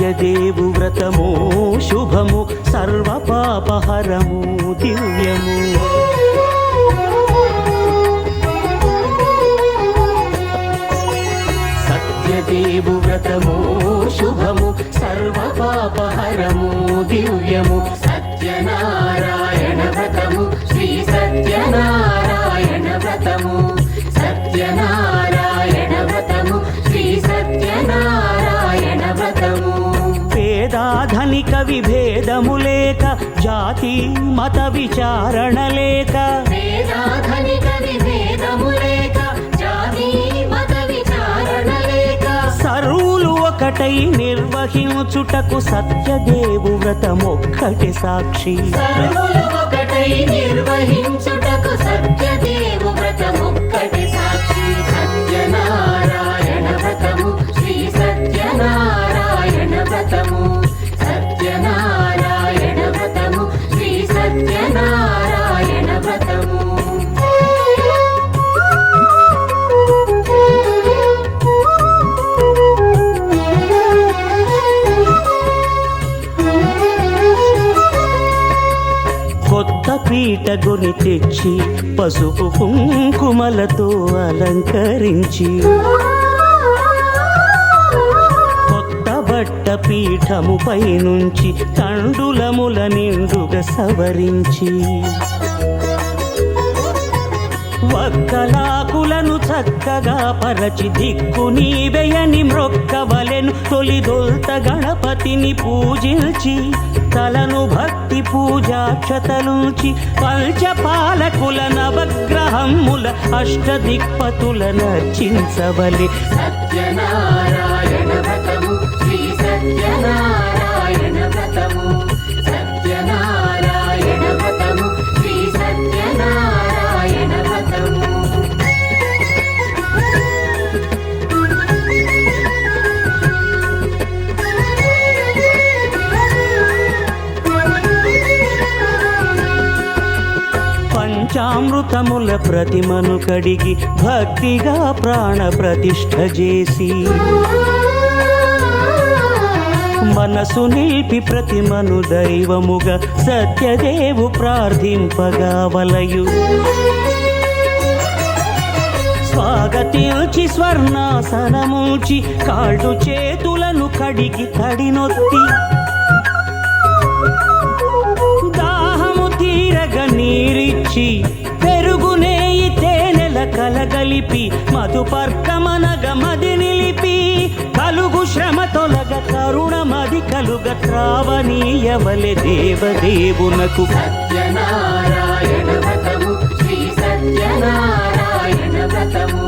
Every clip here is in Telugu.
సత్యదేవు వ్రతము శుభము సర్వ పాపహరము దివ్యము. సత్యదేవు వ్రతము శుభము సర్వ పాపహరము దివ్యము. సత్యనారాయణ వ్రతము శ్రీ సత్యనారాయణ వ్రతము. సత్యనారాయణ వ్రతము శ్రీ సత్యనారాయణ వ్రతము. పేదాధనిక విభేదము లేక జాతి మత విచారణ లేక వేదాధనిక విభేదము లేక జాతి మత విచారణ లేక సర్వులు ఒకటై నిర్వహించుటకు సత్యదేవు వ్రతమొక్కటి సాక్షి. సర్వులు ఒకటై నిర్వహించుటకు సత్యదేవు వ్రతమొక్కటి సాక్షి. సత్యనారాయణ వ్రతము శ్రీ సత్యనారాయణ వ్రతము. సత్యనారాయణ వ్రతము శ్రీ సత్యనారాయణ వ్రతము. కొత్త పీటగుని తెచ్చి పసుపు కుంకుమలతో అలంకరించి కొత్త బట్ట పీఠముపై నుంచి తండులముల నిండుగా సవరించి వక్కలాకులను చక్కగా పరచి దిక్కు నీవెయని మ్రొక్కవలెను. తొలిదొల్త గణపతిని పూజించి తలను భక్తి పూజాక్షతలుంచి పంచపాలకుల నవగ్రహముల అష్టదిక్పతుల నర్చించవలె. సత్యనారాయణ వ్రతము శ్రీ సత్యనారాయణ వ్రతము. సత్యనారాయణ వ్రతము శ్రీ సత్యనారాయణ వ్రతము. పంచామృతముల ప్రతిమను కడిగి భక్తిగా ప్రాణ ప్రతిష్ఠ చేసి మనసు నిలిపి ప్రతిమను దైవముగా సత్యదేవు ప్రార్థింపగా వలయు. స్వాగతించి స్వర్ణాసనముంచి కాళ్ళు చేతులను కడిగి తడినొత్తి నీరిచ్చి పెరుగునేయి తేనెల కలగలిపి మధుపర్కమనగ మది నిలిపి కలుగు శ్రమ తొలగ కరుణమది కలుగ త్రావనీయవలె దేవదేవునకు. సత్యనారాయణ వ్రతము శ్రీ సత్యనారాయణ వ్రతము.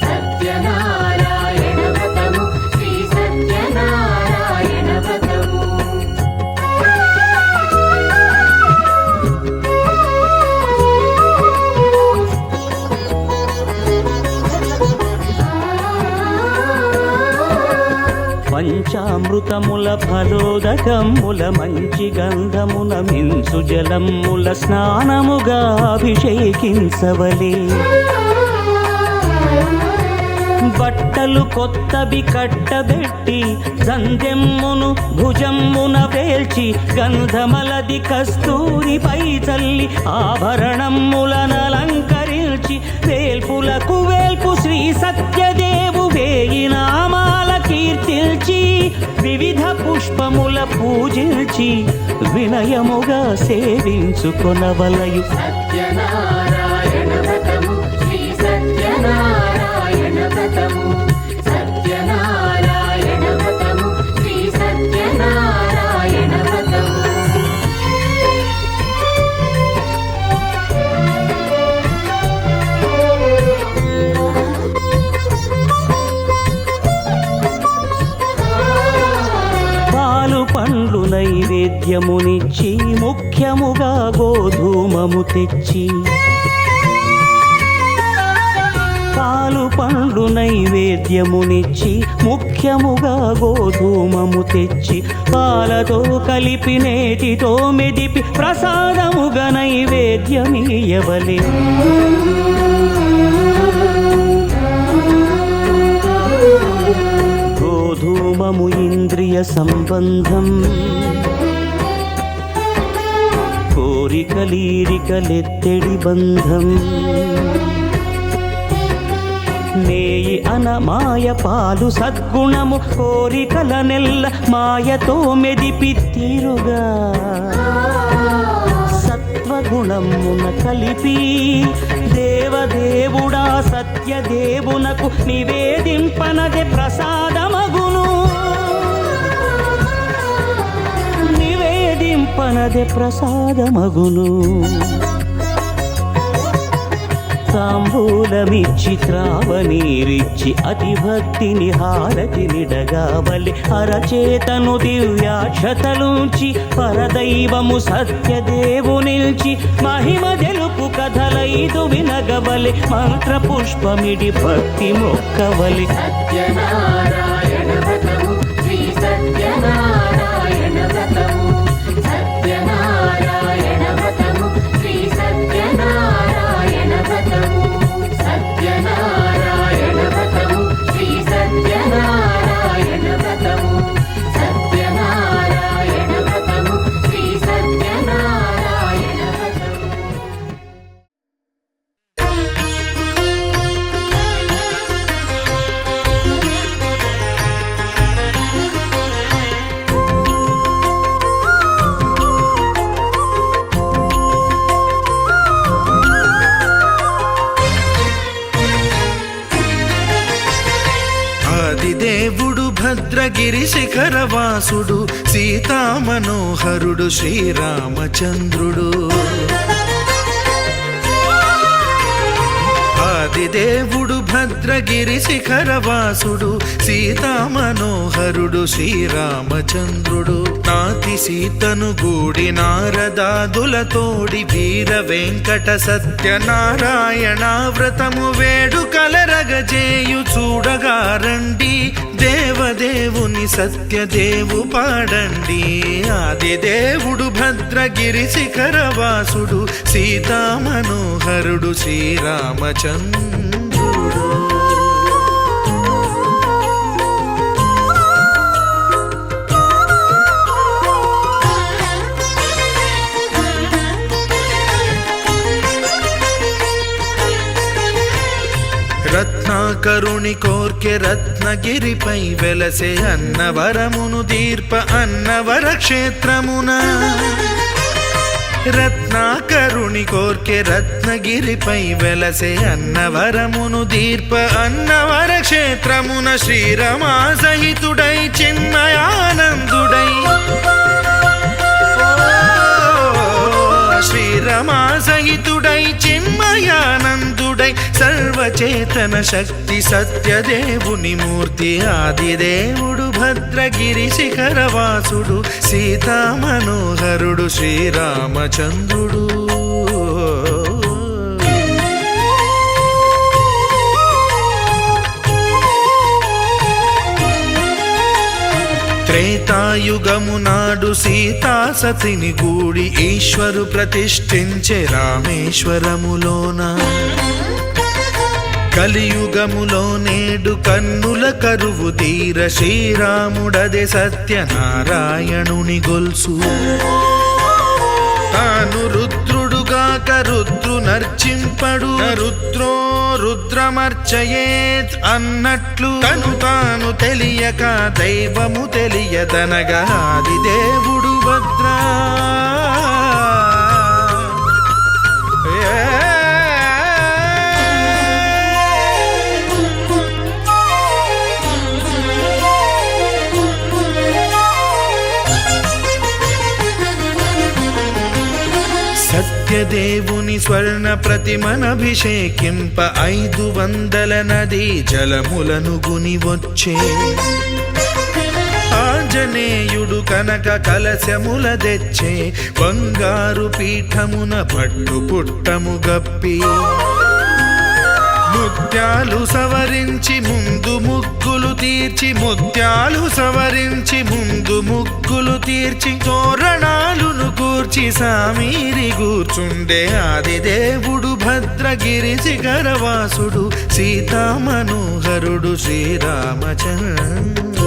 సత్యనారాయణ వ్రతము శ్రీ సత్యనారాయణ వ్రతము. పంచామృతముల ఫలోదకముల మంచి గంధమున మించు జలముల స్నానముగా అభిషేకించవలే. బట్టలు కొత్తవి కట్టబెట్టి సంధ్యమ్మును భుజమ్మున వేల్చి గంధమలది కస్తూరిపై చల్లి ఆభరణములనలంకరించి వేల్పులకు వేల్పు శ్రీ సత్యదేవు వేయి నామాల కీర్తిల్చి వివిధ పుష్పముల పూజించి వినయముగా సేవించుకొనవలయు. సత్యనారాయణ వ్రతము శ్రీ సత్యనారాయణ వ్రతము. సత్యనారాయణ వ్రతము శ్రీ సత్యనారాయణ వ్రతము. పాలు పండ్లు నైవేద్యమునిచ్చి ముఖ్యముగా గోధూమము తెచ్చి పాలు పండ్లు నైవేద్యమునిచ్చి ముఖ్యముగా గోధూమము తెచ్చి పాలతో కలిపి నేతితో మెదిపి ప్రసాదముగా నైవేద్యమీయవలే. గోధూమము ఇంద్రియ ప్రియ సంబంధం కోరికలీరికలెత్తెడి బంధం నేయి అనమాయ పాలు సద్గుణము కోరికల నెల్ల మాయతో మెదిపి తీరుగా సత్వగుణమున కలిపి దేవదేవుడా సత్యదేవునకు నివేదింపనదే ప్రసాదమగును నివేదింపనదే ప్రసాదమగును తాంబూలమిచ్చి త్రావనీరిచ్చి అతిభక్తిని హారతినిడగావలి అరచేతను దివ్యాక్షతలుంచి పరదైవము సత్యదేవునిల్చి మహిమ తెలుపు కథలైదు వినగవలి మంత్ర పుష్పమిడి భక్తి మొక్కవలి సత్యనారాయణ వ్రతము శ్రీ సత్యనారాయణ వ్రతము సత్యనారాయణ వ్రతము శ్రీ సత్యనారాయణ వ్రతము సత్యనారాయణ వ్రతము శ్రీ సత్యనారాయణ వ్రతము సత్యనారాయణ వ్రతము శ్రీ సత్యనారాయణ వ్రతము ఆదిదేవుడు భద్రగిరి శిఖరవాసుడు సీతామనోహరుడు శ్రీరామచంద్రుడు ఆదిదేవుడు భద్రగిరి శిఖరవాసుడు సీతామనోహరుడు శ్రీరామచంద్రుడు నాతి సీతను గూడి నారదాదులతోడి వీర వెంకట సత్యనారాయణ వ్రతము వేడుకలరగజేయు చూడగా రండి దేవదేవుని సత్యదేవు పాడండి ఆదిదేవుడు భద్రగిరి శిఖరవాసుడు సీతామనోహరుడు శ్రీరామచంద్రుడు రత్నాకరుని కోర్కె రత్నగిరిపై వెలసే అన్నవరమును దీర్ప అన్నవర క్షేత్రమున రత్నాకరుని కోర్కె రత్నగిరిపై వెలసే అన్నవరమును దీర్ప అన్నవర క్షేత్రమున శ్రీరమా సహితుడై చిన్మయానందుడై శ్రీరమా సహితుడై చిన్మయానందుడై సర్వచేతన శక్తి సత్యదేవుని మూర్తి ఆదిదేవుడు భద్రగిరి శిఖరవాసుడు సీతామనోహరుడు శ్రీరామచంద్రుడు త్రేతాయుగము నాడు సీతా సతిని గూడి ఈశ్వరు ప్రతిష్ఠించే రామేశ్వరములోన కలియుగములో నేడు కన్నుల కరువు తీర శ్రీరాముడదే సత్యనారాయణుని గొల్సు తాను రుద్రుడుగాక రుద్రు నర్చింపడు రుద్రో రుద్రమర్చయేత్ అన్నట్లు తను తాను తెలియక దైవము తెలియదనగా ఆదిదేవుడు భద్రా సత్యదేవుని స్వర్ణ ప్రతిమనభిషేకింప 500 నదీ జలములను గుని వచ్చే ఆంజనేయుడు కనక కలశముల తెచ్చే బంగారు పీఠమున పట్టు పుట్టము గప్పి ముత్యాలు సవరించి ముందు ముగ్గులు తీర్చి ముత్యాలు సవరించి ముందు ముగ్గులు తీర్చి తోరణాలును కూర్చి సామీరి కూర్చుండే ఆదిదేవుడు భద్రగిరి శిఖరవాసుడు సీతామనోహరుడు శ్రీరామచంద్రుడు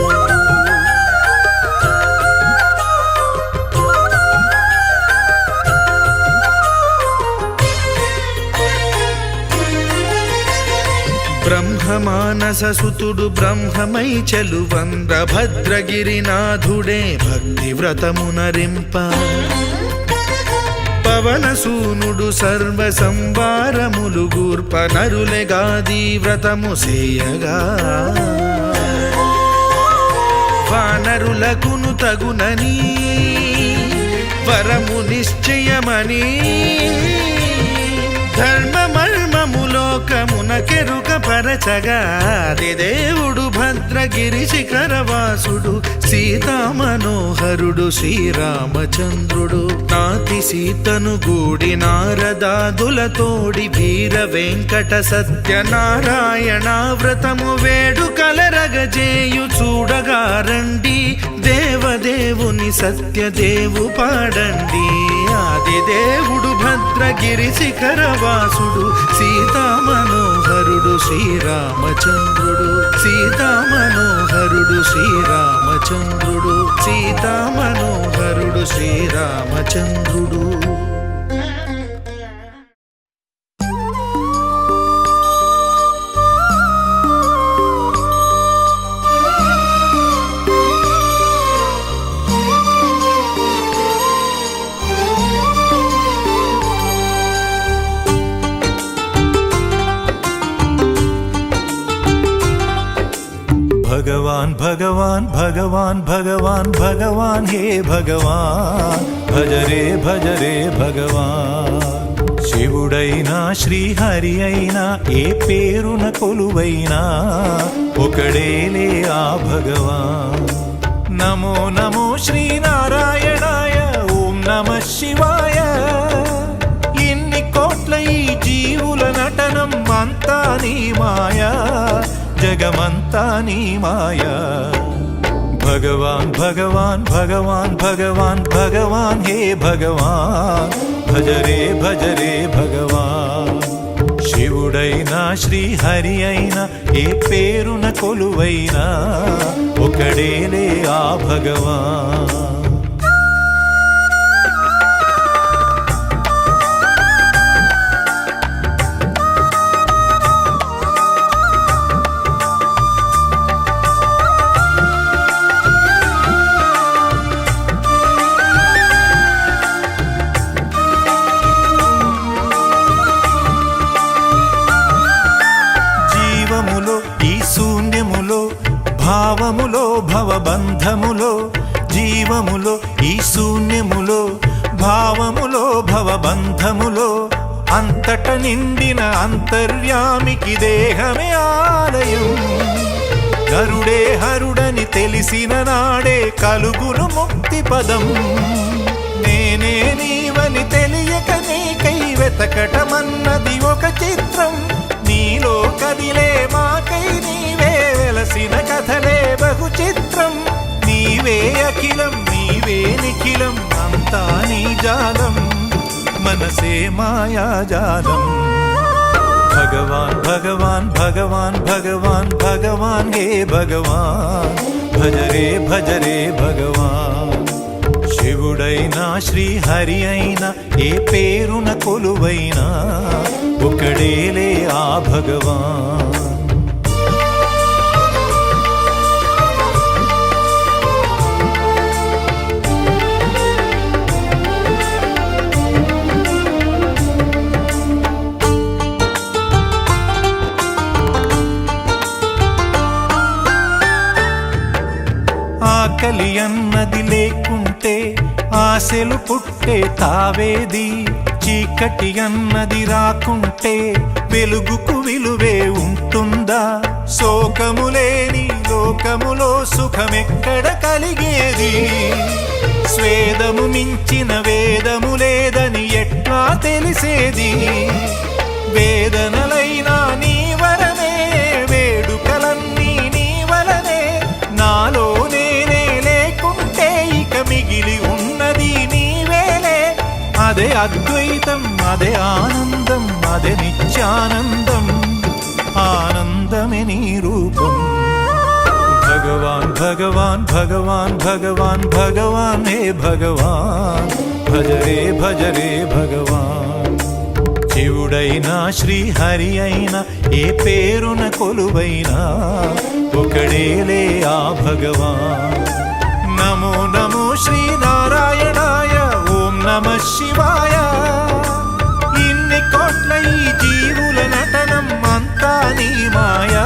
మానస సుతుడు బ్రహ్మమై చెలువంద్ర భద్రగిరినాథుడే భక్తి వ్రతమునరింప పవన సూనుడు సర్వ సంవారములు గూర్ప నరులెగాది వ్రతము సేయగా వానరులకును తగునని వరము నిశ్చయమని ధర్మ మర్మములోకమున కెరుక పరచగా దేవుడు భద్రగిరి శిఖరవాసుడు సీతా మనోహరుడు శ్రీరామచంద్రుడు నాతి సీతను గూడి నారదాదులతోడి వీర వెంకట సత్యనారాయణ వ్రతము వేడుకలరగజేయు చూడగా రండి దేవదేవుని సత్యదేవు పాడండి ఆది దేవుడు భద్రగిరి శిఖరవాసుడు సీతా మనోహరుడు శ్రీరామచంద్రుడు సీతా మనోహరుడు శ్రీరామచంద్రుడు సీతా మనోహరుడు శ్రీరామచంద్రుడు भगवान भगवान भगवान भगवान भगवान हे भगवान भज रे भगवान శివుడైనా శ్రీహరి అయినా ఏ పేరున కొలువైనా ఒకడేలే ఆ భగవాన్ నమో నమో శ్రీనారాయణాయ ఓం నమః శివాయ ఇన్ని కోట్ల ఈ జీవుల నటనం అంతా నీ మాయా జగమంతా నీ మాయా భగవాన్ భగవాన్ భగవాన్ భగవాన్ భగవాన్ హే భగవాన్ భజ రే భగవాన్ శివుడైనా శ్రీహరి అయినా ఏ పేరున కొలువైనా ఒకడేలే ఆ భగవాన్ భావములో భవబంధములో జీవములో ఈ శూన్యములో భావములో భవబంధములో అంతట నిండిన అంతర్యామికి దేహమే ఆలయం గరుడే హరుడని తెలిసిన నాడే కలుగును ముక్తి పదం నేనే నీవని తెలియక నీకై వెతకటమన్నది ఒక చిత్రం నీలో కదిలే మాకై నీవే వెలసిన కథలే బహు చిత్రం నీవే అఖిలం నీవే నిఖిలం అంతా నీ జాలం మనసే మాయాజాలం భగవాన్ భగవాన్ భగవాన్ భగవాన్ భగవాన్ హే భగవాన్ భజ రే భగవాన్ శివుడైనా శ్రీహరి అయినా ఏ పేరున కొలువైనా ఒకడేలే ఆ భగవాన్ ఆకలి అన్నది లేకుంటే ఆశలు పుట్టే తావేది చీకటి అన్నది రాకుంటే వెలుగుకు విలువే ఉంటుందా శోకము లేని లోకములో సుఖమెక్కడ కలిగేది స్వేదము మించిన వేదము లేదని ఎట్లా తెలిసేది వేదనలైనా నీ వరమే వేడుకలన్నీ నీ వలనే నాలో నేనే లేకుంటే ఇక మిగిలి ఉన్నది నీవేలే అదే అద్వైతం అదే ఆనందం అదే నిత్యానందం ఆనందమే నీ రూపం భగవాన్ భగవాన్ భగవాన్ భగవాన్ భగవాన్ హే భగవాన్ భజ రే భగవాన్ శివుడైనా శ్రీహరి అయినా ఏ పేరున కొలువైనా ఒకడేలే ఆ భగవాన్. నమో నమో శ్రీనారాయణాయ, ఓం నమః శివాయ. ఇన్ని కోట్ల ఈ జీవుల నటనం అంతా నీ మాయా,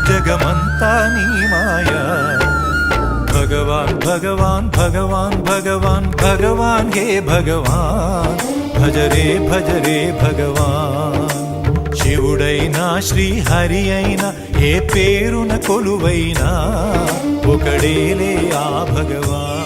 జగమంతా నీ మాయా. భగవాన్ భగవాన్ భగవాన్ భగవాన్ భగవాన్ హే భగవాన్, భజరే భజరే భగవాన్. శివుడైనా శ్రీహరి అయినా ఏ పేరున కొలువైనా ఒకడేలే ఆ భగవాన్.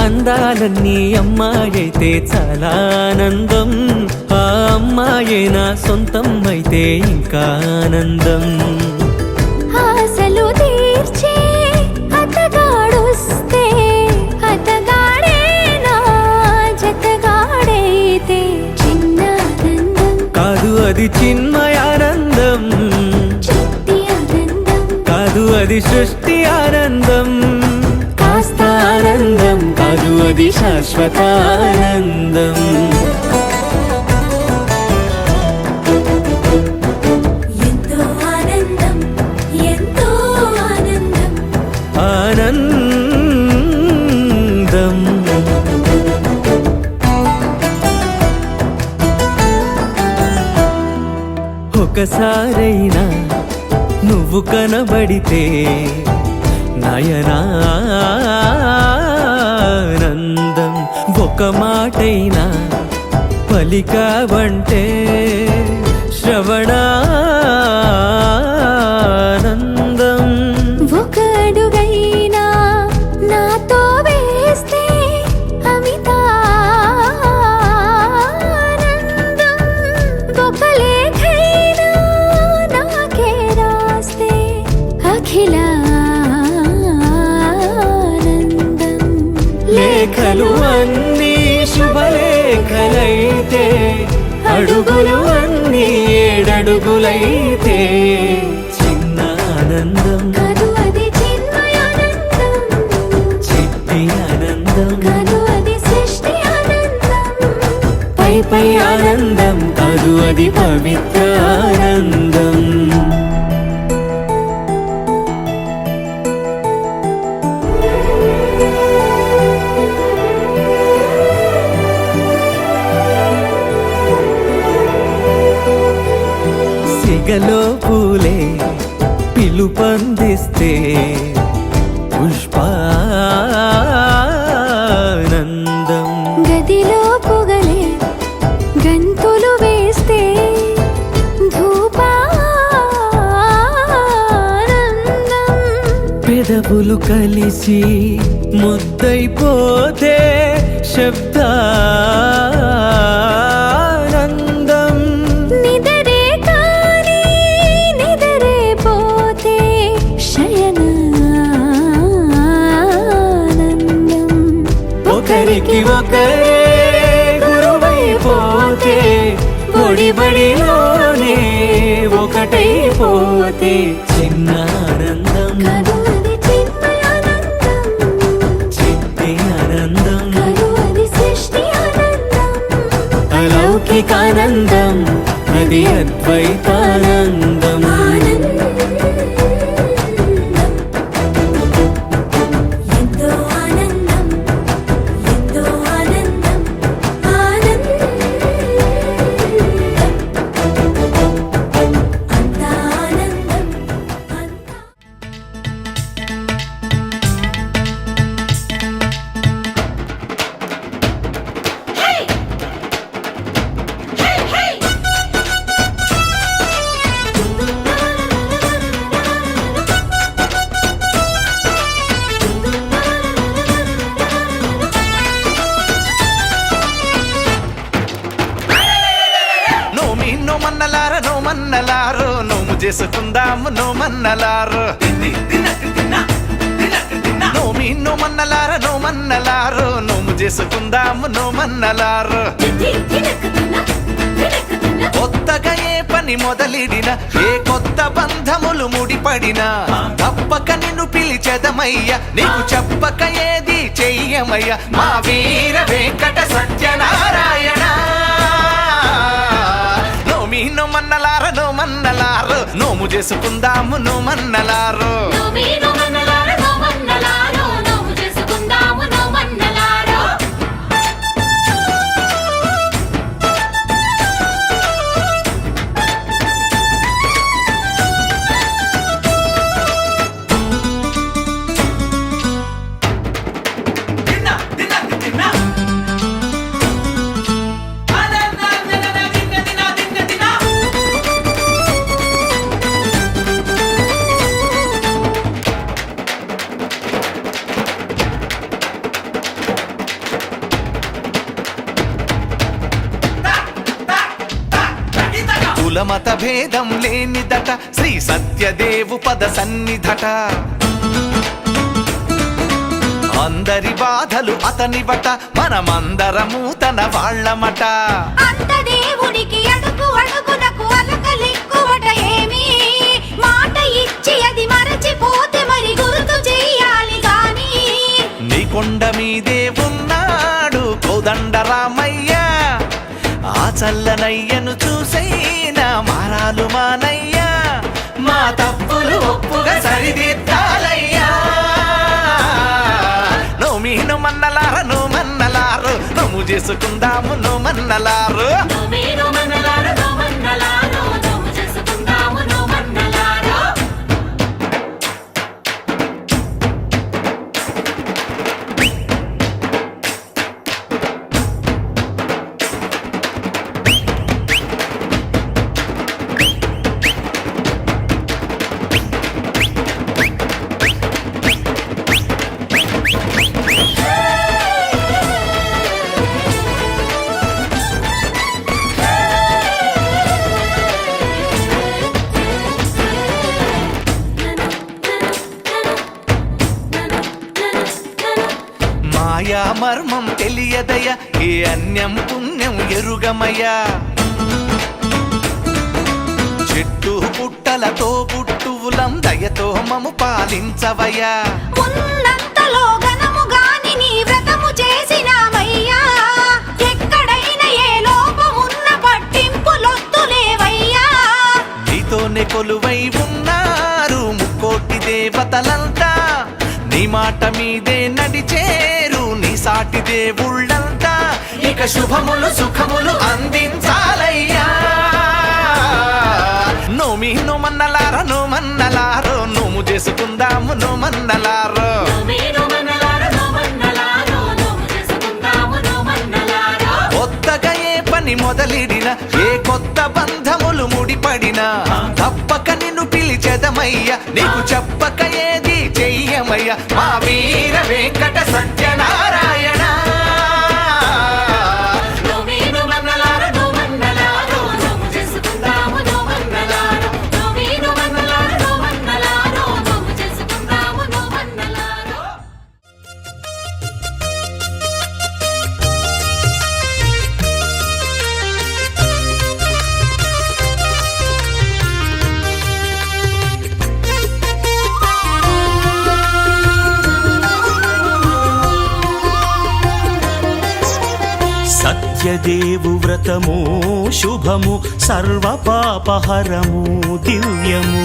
అందాలన్నీ అమ్మాయైతే చాలా ఆనందం, ఆ అమ్మాయే నా సొంతం అయితే ఇంకా ఆనందం. ఆశలు తీర్చే అతగాడొస్తే అతగాడే నా జతగాడైతే చిన్న ఆనందం కాదు అది చిన్మయానందం, చిట్టి ఆనందం కాదు అది సృష్టి ఆనందం, కాస్త ఆనందం కాదు అది శాశ్వత ఆనందం. ఎంతో ఆనందం, ఎంతో ఆనందం, ఆనందం. ఒకసారైనా నువ్వు కనబడితే నయనానందం, ఒక మాటైనా పలికావంటే శ్రవణానందం. ఒక అడుగైనా నాతో వేస్తే అమితానందం, ఒక లేఖైనా నాకే రాస్తే అఖిలానందం. లేఖలు అన్నీ శుభలేఖలైతే, అడుగులు అన్నీ ఏడడుగులైతే చిన్న ఆనందం, కాదు అది చిన్మయానందం, చిట్టి ఆనందం, కాదు అది సృష్టి ఆనందం, పై పై ఆనందం కాదు అది పవిత్ర ఆనందం. సిగలో పూలే పిలుపందిస్తే పుష్పానందం, గదిలో పొగలే గంతులు వేస్తే ధూపానందం, పెదవులు కలిసి ముద్దైపోతే శబ్దానందం, నిదరే కాని నిదరే పోతే శయనానందం, ఒకరికి ఒకరే గురువైపోతే బడిలోనే ఒకటైపోతే చిన్న ఆనందం, కాదు అది చిన్మయానందం, చిట్టి ఆనందం, కాదు అది సృష్టి ఆనందం, అలౌకికానందం అది అద్వైతానందం. ఎంతో ఆనందం, ఎంతో ఆనందం, ఆనందం, అంతా ఆనందం, అంతా మన్నలారు నోము చేసుకుందాము నో మన్నలారు నోమి నో మన్నలార నో మన్నలారు నోము చేసుకుందాము నో మన్నలారు కొత్తగా ఏ పని మొదలిడిన ఏ కొత్త బంధములు ముడిపడినా తప్పక నిన్ను పిలిచెదమయ్య నీకు చెప్పక ఏది చెయ్యమయ్య మా వీర వెంకట సత్యనారాయణ నోమి నో మన్నలార నో మన్నలారు నోము చేసుకుందాము నో మన్నలారు కులమత భేదం లేనిదట శ్రీ సత్యదేవు పద సన్నిధట అందరి బాధలు అతనివట మనమందరము తన వాళ్ళమట అంత దేవునికి అడుగు అడుగునకు అలకలిక్కువట ఏమి మాట ఇచ్చి అది మరచిపోతే మరి గుర్తు చెయ్యాలి గాని నీ కొండ మీదే ఉన్నాడు కోదండరామయ్య ఆ చల్లనయ్యను చూసైనా మారాలు మానయ్యా మా తప్పులు ఒప్పుగా సరిదిద్దాలయ్యా నోమి నో మన్నలార నో మన్నలారు నోము చేసుకుందాము నో మన్నలారు మాయా మర్మం తెలియదయ ఏ అన్యం పుణ్యం ఎరుగమయ్యా చెట్టు పుట్టలతో పుట్టువులం దయతో మము పాలించవయ్యా ఉన్నంతలో ఘనము గాని నీ వ్రతము చేసినామయ్యా ఎక్కడైనా ఏ లోపమున్న పట్టింపులొద్దులేవయ్యా నీతోనే కొలువై ఉన్నారు ముక్కోటి దేవతలంతా నీ మాట మీదే నడిచేరు నీ సాటి దేవుళ్ళంతా ఇక శుభములు సుఖములు అందించాలయ్యా నోమి నో మన్నలార నో మన్నలారు నోము చేసుకుందాము నో మన్నలారు కొత్తగా ఏ పని మొదలిడిన ఏ కొత్త బంధములు ముడిపడినా తప్పక నిన్ను పిలిచెదమయ్య నీకు చెప్పక ఏది చెయ్యమయ్య మా వీర వెంకట సత్యనారాయణ సత్యదేవు వ్రతము శుభము సర్వ పాపహరము దివ్యము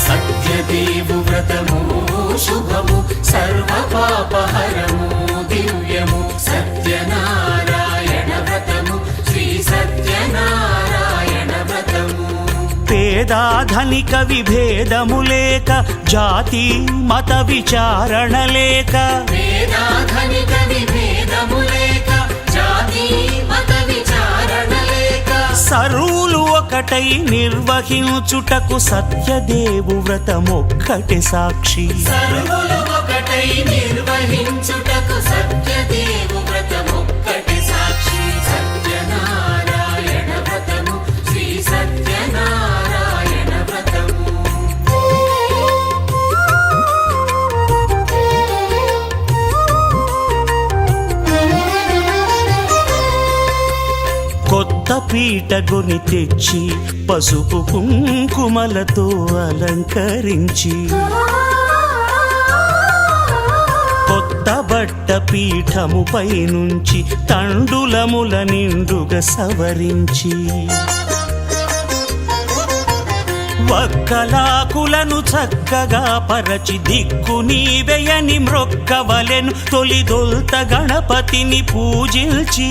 సత్యదేవు వ్రతము శుభము సర్వ పాపహరము దివ్యము సత్యనారాయణ వ్రతము శ్రీ సత్యనారాయణ వ్రతము పేదాధనిక విభేదము లేక జాతి మత విచారణ లేక వేదాధనిక విభేదము లేక జాతి మత విచారణ లేక సర్వులు ఒకటై నిర్వహించుటకు సత్యదేవు వ్రతమొక్కటి సాక్షి సర్వులు ఒకటై నిర్వహించుటకు సత్యదేవు వ్రతము పీటగొని తెచ్చి పసుపు కుంకుమలతో అలంకరించి కొత్త బట్ట పీఠముపై నుంచి తండులముల నిండుగా సవరించి వక్కలాకులను చక్కగా పరచి దిక్కు నీవెయని మ్రొక్కవలెను తొలిదొల్త గణపతిని పూజించి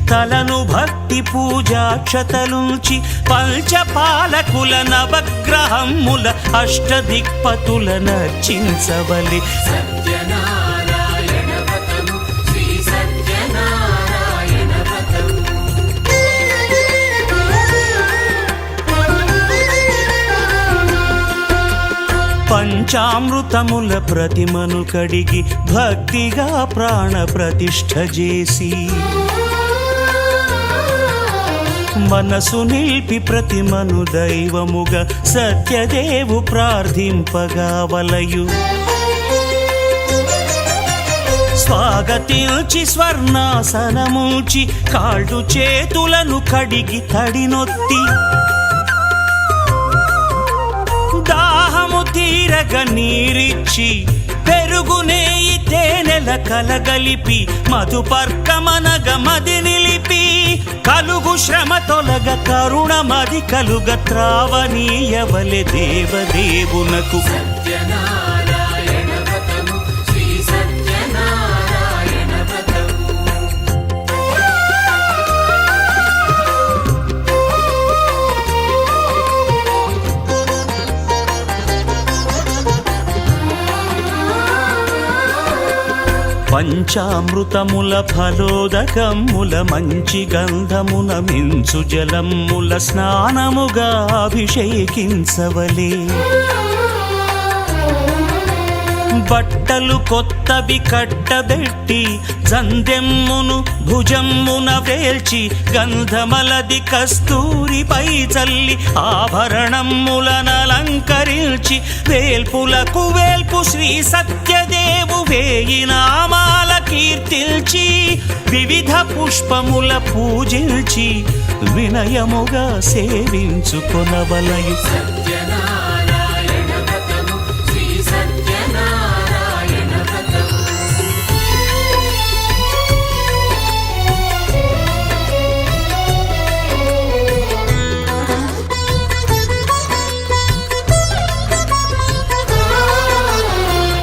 తలను భక్తి పూజాక్షతలుంచి పంచపాలకుల నవగ్రహముల అష్టదిక్పతుల నర్చించవలె సత్యనారాయణ వ్రతము శ్రీ సత్యనారాయణ వ్రతము పంచామృతముల ప్రతిమను కడిగి భక్తిగా ప్రాణ ప్రతిష్ఠ చేసి మనసు నిలిపి ప్రతిమను దైవముగా సత్యదేవు ప్రార్థింపగా వలయు స్వాగతించి స్వర్ణాసనముంచి కాళ్ళు చేతులను కడిగి తడినొత్తి దాహము తీరగ నీరిచ్చి పెరుగు నేయి తేనెల కలగలిపి మధుపర్కమనగ మది నిలిపి కలుగు శ్రమ తొలగ కరుణ మది కలుగ త్రావనీయవలె దేవదేవునకు సత్యనారాయణ వ్రతము శ్రీ సత్యనారాయణ వ్రతము పంచామృతముల ఫలోదకముల మంచి గంధమున మించు జలముల స్నానముగా అభిషేకించవలే బట్టలు కొత్తవి కట్టబెట్టి జందెమ్మును భుజమ్మున వేల్చి గంధమలది కస్తూరిపై చల్లి ఆభరణములనలంకరించి వేల్పులకు వేల్పు శ్రీ సత్యదేవు వేయి నామాల కీర్తిల్చి వివిధ పుష్పముల పూజించి వినయముగా సేవించుకొనవలయు సత్యనారాయణ వ్రతము శ్రీ సత్యనారాయణ వ్రతము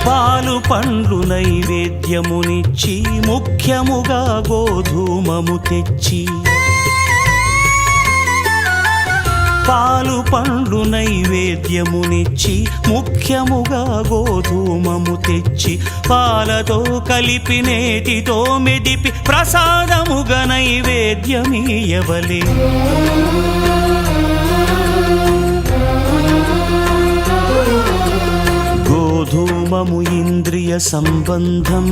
పాలు పండ్లు నైవేద్యమునిచ్చి ముఖ్యముగా గోధూమము తెచ్చి పాలు పండ్లు నైవేద్యమునిచ్చి ముఖ్యముగా గోధూమము తెచ్చి పాలతో కలిపి నేతితో మెదిపి ప్రసాదముగా నైవేద్యమీయవలే గోధూమము ఇంద్రియ సంబంధం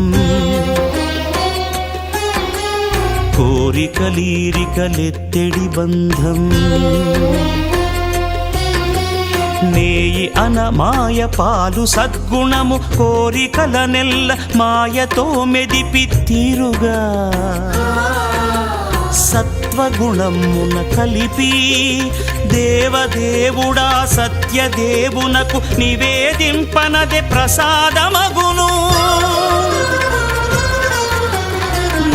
కోరికలీరికలెత్తెడి బంధం నేయి అనమాయ పాలు సద్గుణము కోరికల నెల్ల మాయతో మెదిపి తీరుగా సత్వగుణమున కలిపి దేవదేవుడా సత్యదేవునకు నివేదింపనదే ప్రసాదమగును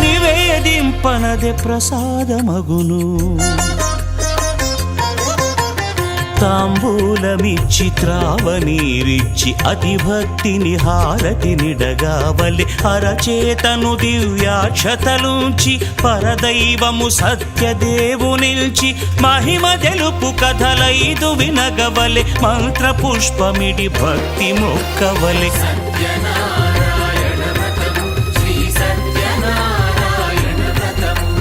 నివేదింపనదే ప్రసాదమగును తాంబూలమిచ్చి త్రావనీరిచ్చి అతిభక్తిని హారతినిడగావలి అరచేతను దివ్యాక్షతలుంచి పరదైవము సత్యదేవు నిల్చి మహిమ తెలుపు కథలైదు వినగవలె మంత్ర పుష్పమిడి భక్తి మొక్కవలె సత్యనారాయణ వ్రతము శ్రీ సత్యనారాయణ వ్రతము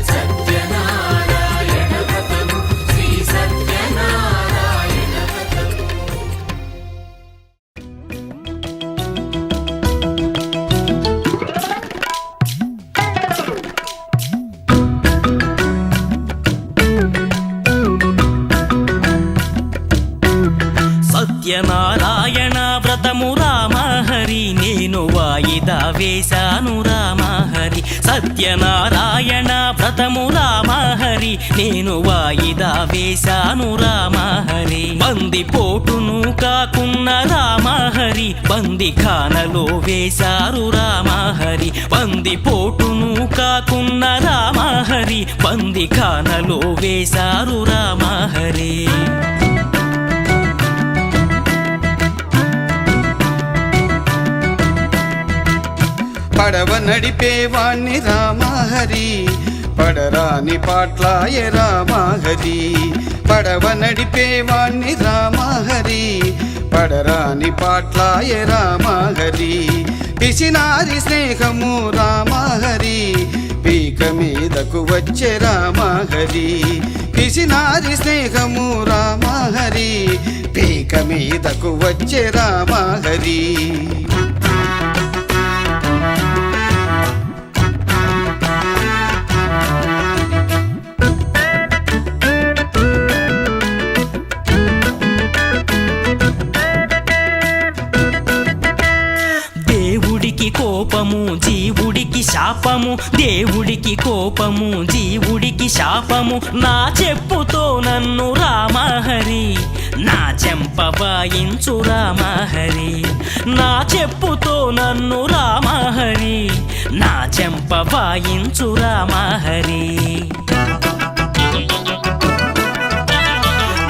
సత్యనారాయణ వ్రతము శ్రీ సత్యనారాయణ వ్రతము సత్యనారాయణ వ్రతము రామహరి నేను వాయిదా వేశాను రామహరి సత్యనారాయణ వ్రతము రామహరి నేను వాయిదా వేశాను రామహరి బంది పోటును కాకున్న రామహరి బంది ఖానలో వేశారు రామహరి బంది పోటును కాకున్న రామహరి బంది ఖానలో వేశారు రామహరి పడవ నడిపేవాణ్ణి రామహరి పడరాని పాట్లాయ రామహరి పడవ నడిపేవాణ్ణి రామహరి పడరాని పాట్లాయ రామహరి పిసినారి స్నేహము రామహరి పీక మీదకు వచ్చే రామహరి పిసినారి స్నేహము రామహరి పీక మీదకు వచ్చే రామహరి కోపము జీవుడికి శాపము దేవుడికి కోపము జీవుడికి శాపము నా చెప్పుతో నన్ను రామహరి నా చెంప వాయించు రామహరి నా చెప్పుతో నన్ను రామహరి నా చెంప వాయించు రామహరి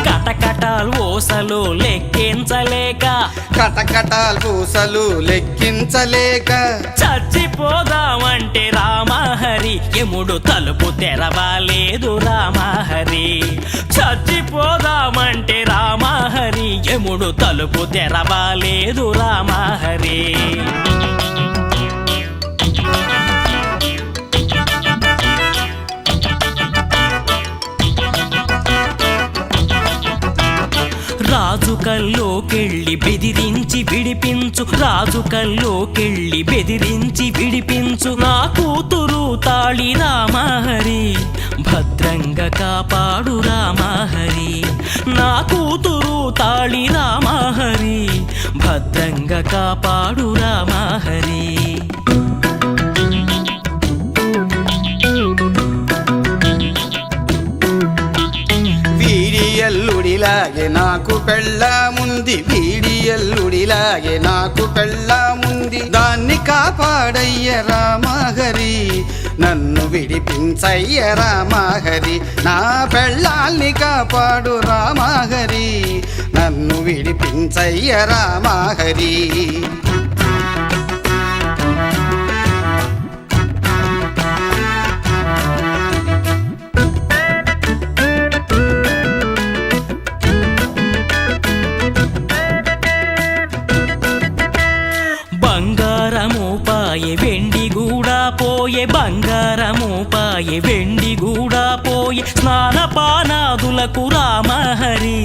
కటకటాల్ ఓసలు లెక్కించలేక కటకటాల్ పూసలు లెక్కించలేక చచ్చిపోదామంటే రామహరి యముడు తలుపు తెరవాలేదు రామహరి చచ్చిపోదామంటే రామహరి యముడు తలుపు తెరవాలేదు రామహరి రాజు కల్లోకెళ్ళి బెదిరించి విడిపించు రాజు కల్లోకెళ్ళి బెదిరించి విడిపించు నా కూతురు తాళి రామహరి భద్రంగా కాపాడు రామహరి నా కూతురు తాళి రామహరి భద్రంగా కాపాడు రామహరి వీడియల్లుడిలాగే నాకు పెళ్ళాముంది వీడియల్లుడిలాగే నాకు పెళ్ళాముంది దాన్ని కాపాడయ్య రామహరి నన్ను విడిపించయ్య రామహరి నా పెళ్ళాల్ని కాపాడు రామహరి నన్ను విడిపించయ్య రామహరి వెండి గూడా పోయే బంగారము పాయే వెండి గూడా పోయే స్నానపానాదులకు రామహరి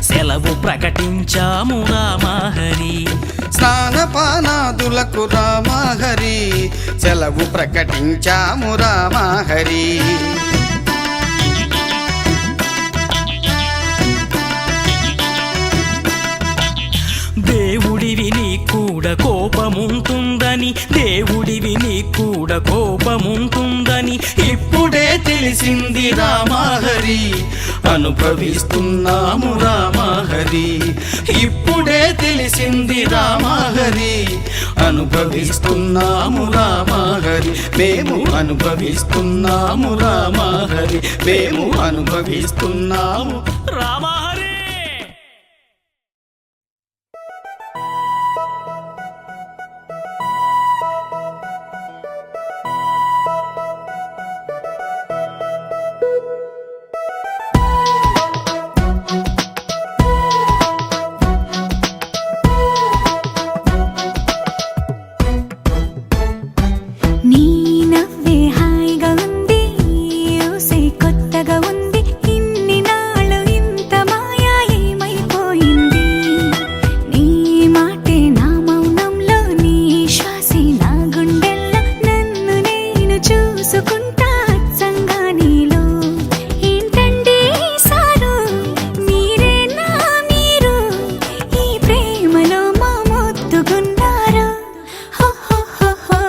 సెలవు ప్రకటించాము రామహరి స్నానపానాదులకు రామహరి సెలవు ప్రకటించాము రామహరి దేవుడివి నీ కూడా కోపముంటుందని దేవుడివి నీ కూడా కోపముంటుందని ఇప్పుడే తెలిసింది రామహరి అనుభవిస్తున్నాము రామహరి ఇప్పుడే తెలిసింది రామహరి అనుభవిస్తున్నాము రామహరి మేము అనుభవిస్తున్నాము రామహరి మేము అనుభవిస్తున్నాము రామహరి నీ నవ్వే హాయిగా ఉంది ఊసే కొత్తగా ఉంది ఇన్ని నాళ్ళు ఇంత మాయా ఏమైపోయింది నీ మాటే నా మౌనంలో నీ శ్వాసే నా గుండెల్లో నన్ను నేను చూసుకుంటా అచ్చంగా నీలో ఏంటండి సారు మీరేనా మీరు ఈ ప్రేమలో మా ముద్దుగున్నారు హో హో హో హో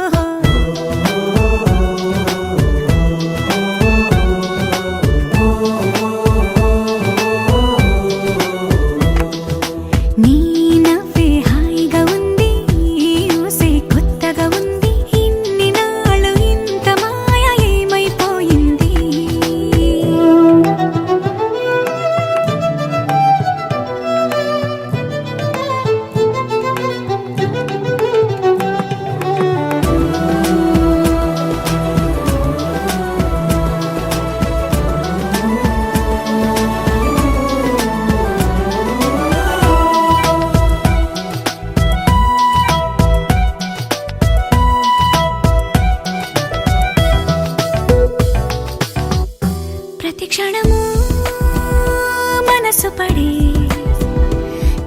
మనసు పడే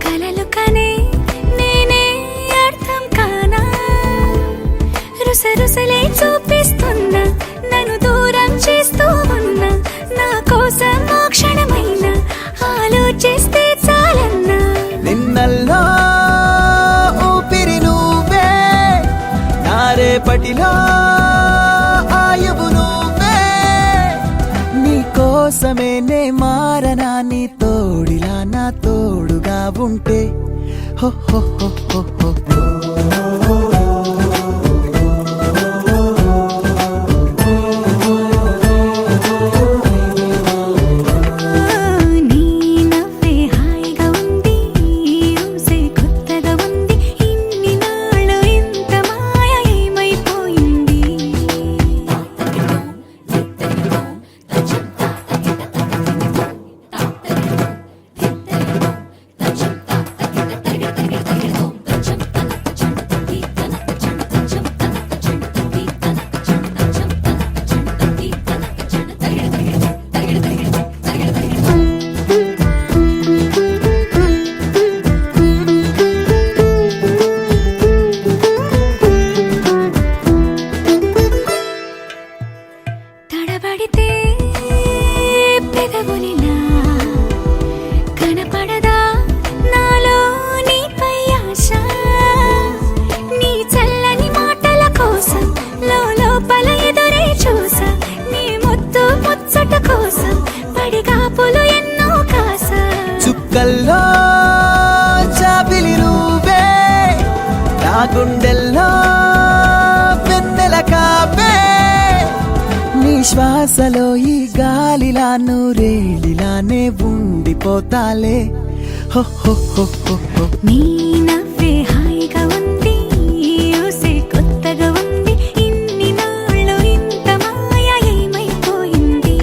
కలలు కనే నేనే అర్థం కానా రుసరుసలే చూపిస్తున్నా నన్ను దూరం చేస్తూ ఉన్నా నా కోసం ఓ క్షణమైనా ఆలోచిస్తే చాలన్నా నిన్నల్లో ఊపిరి నువ్వే నా రేపటిలో ఆయువు నువ్వే నీ కోసమే నే మారనా నీ తోడిలా నా తోడుగా ఉంటే హో హో హో హో హో నీ నవ్వే హాయిగా ఉంది ఊసే కొత్తగా ఉంది ఇన్ని నాళ్ళు ఇంత మాయ ఏమైపోయింది తడబడితే పెదవులిలా కనపడదా నాలో నీపై ఆశ నీ చల్లని మాటల కోసం లోపల ఎదురే చూసా నీ ముద్దు ముచ్చట కోసం పడిగాపులు ఎన్నో కాసా చుక్కల్లో చాపిలి నువ్వే నా గుండెల్లో వెన్నెల కాపే నీ శ్వాసలో ఈ గాలిలా నూరేలిలానే ఉండిపోతాలే హో హో హో హో హో నీ నవ్వే హాయిగా ఉంది ఊసే కొత్తగా ఉంది ఇన్ని నాళ్ళు ఇంత మాయ ఏమైపోయింది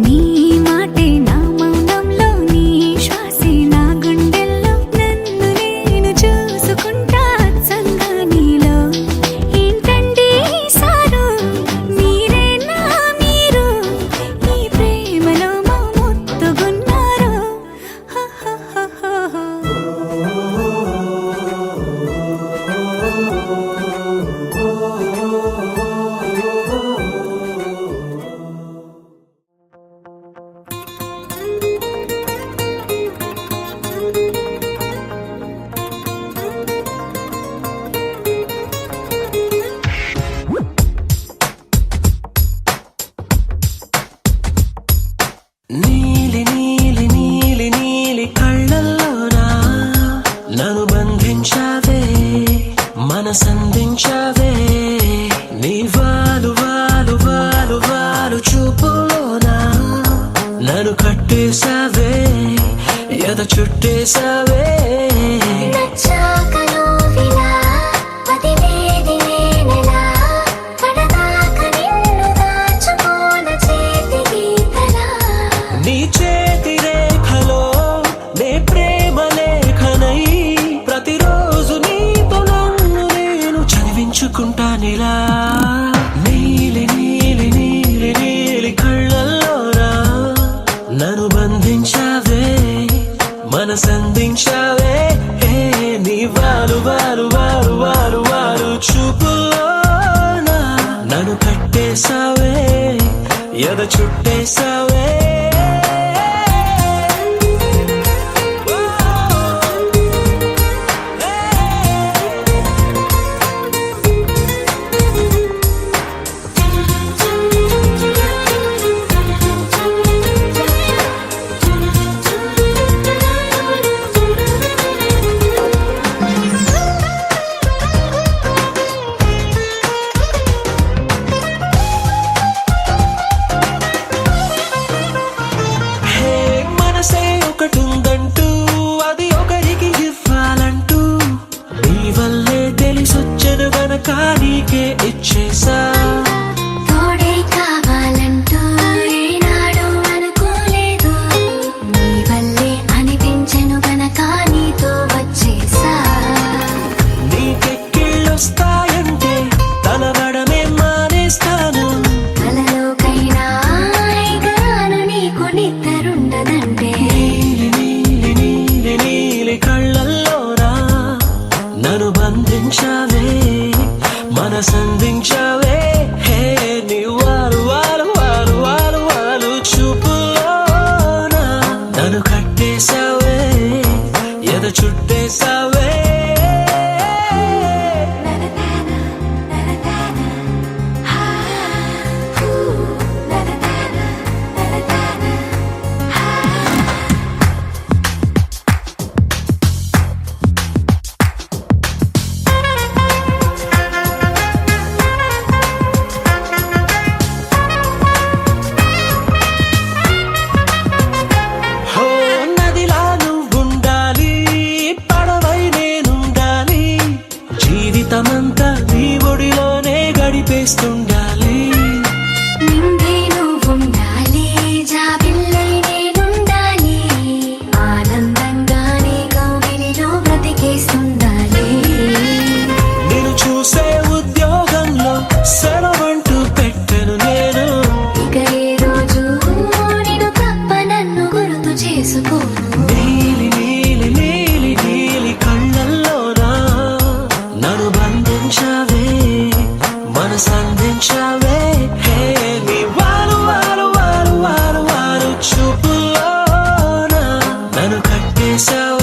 నీ మాటే నా మౌనంలో నీ శ్వాసే నా గుండెల్లో నన్ను నేను చూసుకుంటా అచ్చంగా నీలో ఏంటండి సారు మీరే నా మీరు ఈ ప్రేమలో మా ముత్తుగున్నారు హ హ హ హ హ. నీలి నీలి నీలి నీలి కళ్ళల్లోనా నన్ను బంధించావే మనసందించావే నీ వాలు వాలు వాలు వాలు చూపులోనా నన్ను కట్టేశావే ఎద చుట్టేశావే నచ్చాక నువ్విలా వదిలేది నేనెలా కడదాక నిన్ను దాచుకోన చేతి గీతలా నీ చేతి రేఖలో నే ప్రేమ లేఖనై ప్రతిరోజు నీతో నన్ను నేను చదివించుకుంటానిలా నీలి నీలి నీలి నీలి కళ్ళల్లోనా నన్ను బంధించావే మనసందించావే నీ వాలు వాలు వాలు వాలు వాలు చూపులోనా నన్ను కట్టేశావే ఎద చుట్టేశావే బ్రతికేస్తుండాలి. నిండే నువ్వుండాలి, జాబిల్లై నేనుండాలి, ఆనందంగానే కౌగిలిలో బ్రతికేస్తుండాలి. నేను చూసే ఉద్యోగంలో సెలవంటూ పెట్టను నేను. ఇక ఏ రోజు నేను తప్ప నన్ను గుర్తు చేసుకోను. నీలి నీలి నీలి నీలి కళ్ళల్లోనా నన్ను బంధించావే, మనసందించావే. హే నీ వారు వారు వారు వారు వారు చూపులోనా నన్ను కట్టేశావే.